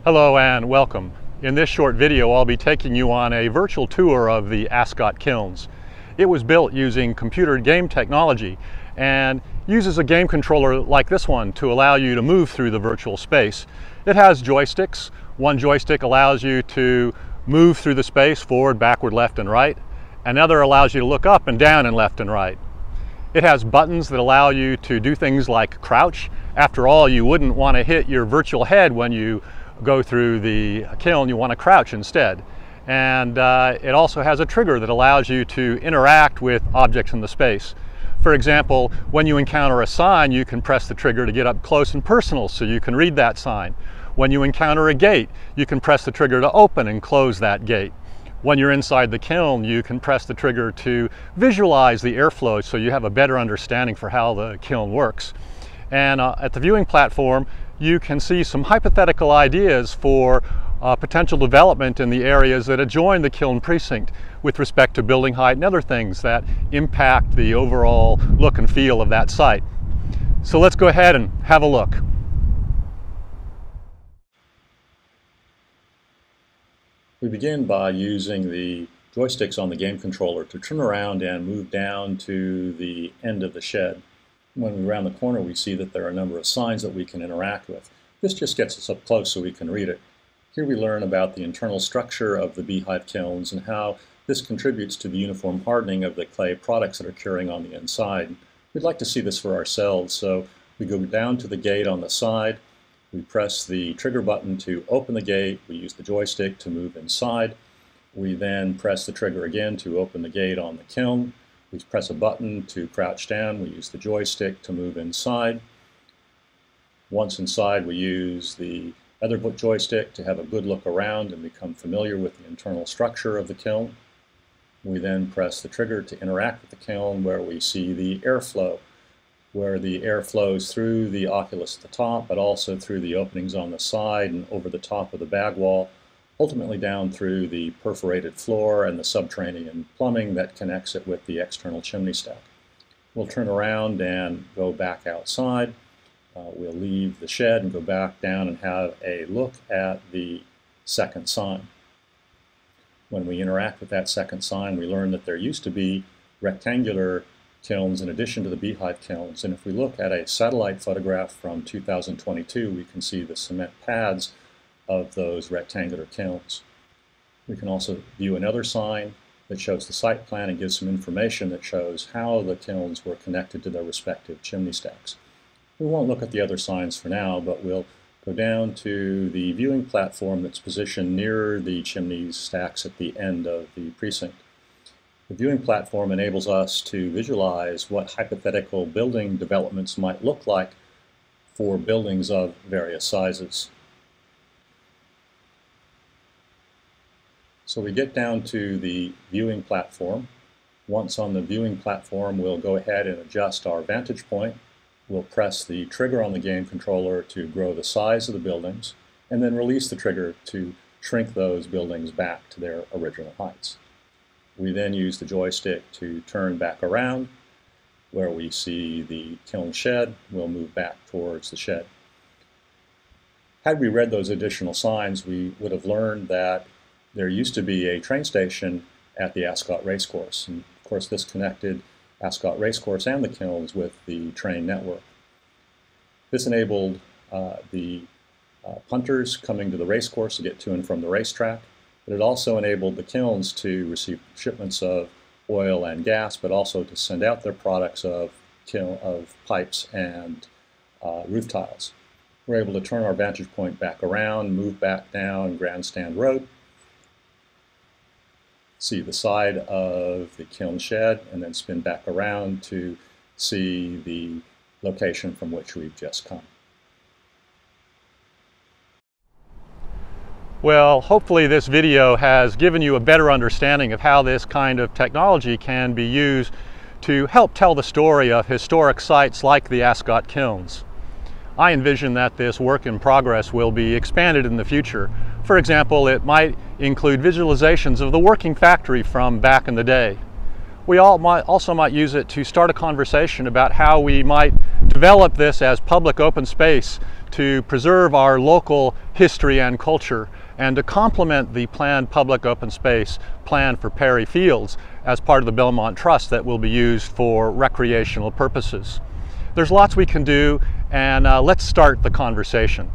Hello and welcome. In this short video I'll be taking you on a virtual tour of the Ascot Kilns. It was built using computer game technology and uses a game controller like this one to allow you to move through the virtual space. It has joysticks. One joystick allows you to move through the space forward, backward, left and right. Another allows you to look up and down and left and right. It has buttons that allow you to do things like crouch. After all, you wouldn't want to hit your virtual head when you go through the kiln. You want to crouch instead. And it also has a trigger that allows you to interact with objects in the space. For example, when you encounter a sign, you can press the trigger to get up close and personal so you can read that sign. When you encounter a gate, you can press the trigger to open and close that gate. When you're inside the kiln, you can press the trigger to visualize the airflow so you have a better understanding for how the kiln works. And at the viewing platform, you can see some hypothetical ideas for potential development in the areas that adjoin the kiln precinct with respect to building height and other things that impact the overall look and feel of that site. So let's go ahead and have a look. We begin by using the joysticks on the game controller to turn around and move down to the end of the shed. When we round the corner, we see that there are a number of signs that we can interact with. This just gets us up close so we can read it. Here we learn about the internal structure of the beehive kilns and how this contributes to the uniform hardening of the clay products that are curing on the inside. We'd like to see this for ourselves, so we go down to the gate on the side. We press the trigger button to open the gate. We use the joystick to move inside. We then press the trigger again to open the gate on the kiln. We press a button to crouch down. We use the joystick to move inside. Once inside, we use the other joystick to have a good look around and become familiar with the internal structure of the kiln. We then press the trigger to interact with the kiln, where we see the airflow, where the air flows through the oculus at the top, but also through the openings on the side and over the top of the bag wall, ultimately down through the perforated floor and the subterranean plumbing that connects it with the external chimney stack. We'll turn around and go back outside. We'll leave the shed and go back down and have a look at the second sign. When we interact with that second sign, we learn that there used to be rectangular kilns in addition to the beehive kilns, and if we look at a satellite photograph from 2022, we can see the cement pads of those rectangular kilns. We can also view another sign that shows the site plan and gives some information that shows how the kilns were connected to their respective chimney stacks. We won't look at the other signs for now, but we'll go down to the viewing platform that's positioned near the chimney stacks at the end of the precinct. The viewing platform enables us to visualize what hypothetical building developments might look like for buildings of various sizes. So we get down to the viewing platform. Once on the viewing platform, we'll go ahead and adjust our vantage point. We'll press the trigger on the game controller to grow the size of the buildings, and then release the trigger to shrink those buildings back to their original heights. We then use the joystick to turn back around. Where we see the kiln shed, we'll move back towards the shed. Had we read those additional signs, we would have learned that there used to be a train station at the Ascot Racecourse. And of course, this connected Ascot Racecourse and the kilns with the train network. This enabled the punters coming to the racecourse to get to and from the racetrack, but it also enabled the kilns to receive shipments of oil and gas, but also to send out their products of pipes and roof tiles. We're able to turn our vantage point back around, move back down Grandstand Road, see the side of the kiln shed, and then spin back around to see the location from which we've just come. Well, hopefully this video has given you a better understanding of how this kind of technology can be used to help tell the story of historic sites like the Ascot Kilns. I envision that this work in progress will be expanded in the future. For example, it might include visualizations of the working factory from back in the day. We also might use it to start a conversation about how we might develop this as public open space to preserve our local history and culture and to complement the planned public open space plan for Perry Fields as part of the Belmont Trust that will be used for recreational purposes. There's lots we can do, and let's start the conversation.